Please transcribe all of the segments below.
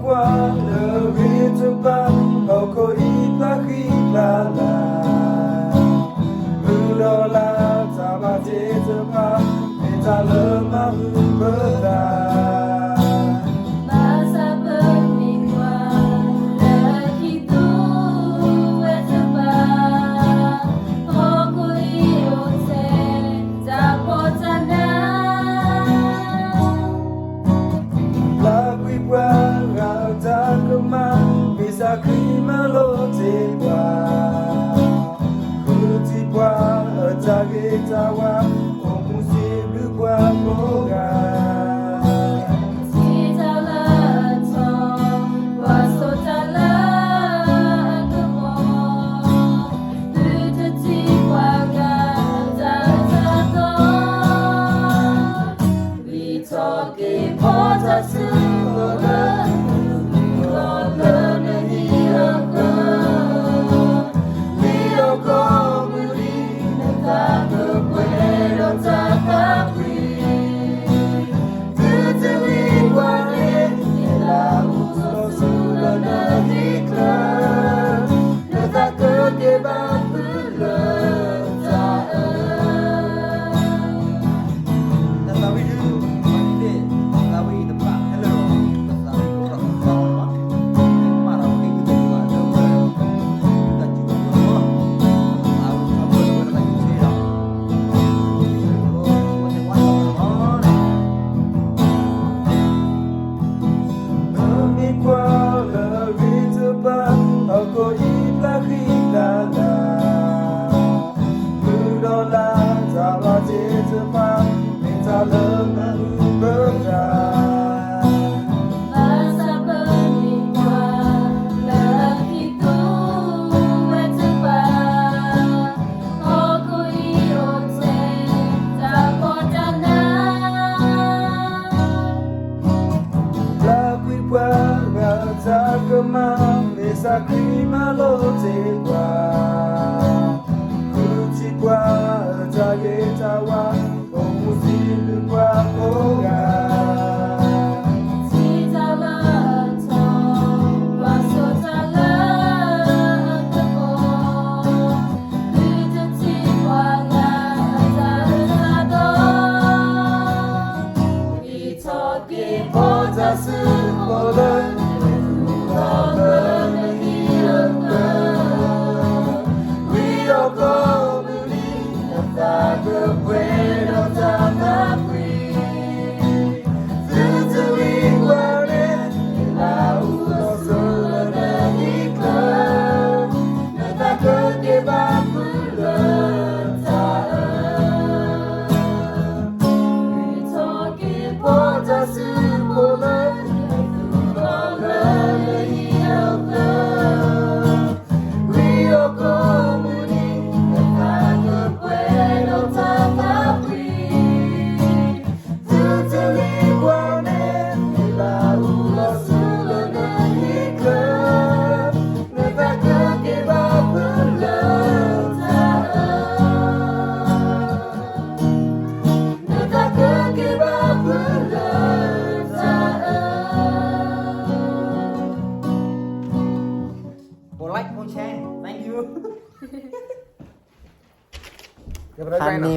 qua le vite pas au coi la la Muro la tabate pas et à le maru Bisa krima lo te kwa Kuti kwa Tage tawa Omusi lukwa moga Sita la ton Wasota la Akamo Lutati kwa Gata We talk importance of the Bisa krima lo te kwa Kuti kwa Tage tawa Omusi lukwa moga Sita la ton Wasota la Akamo Lutati kwa Gata We talk importance of the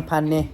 Pan nih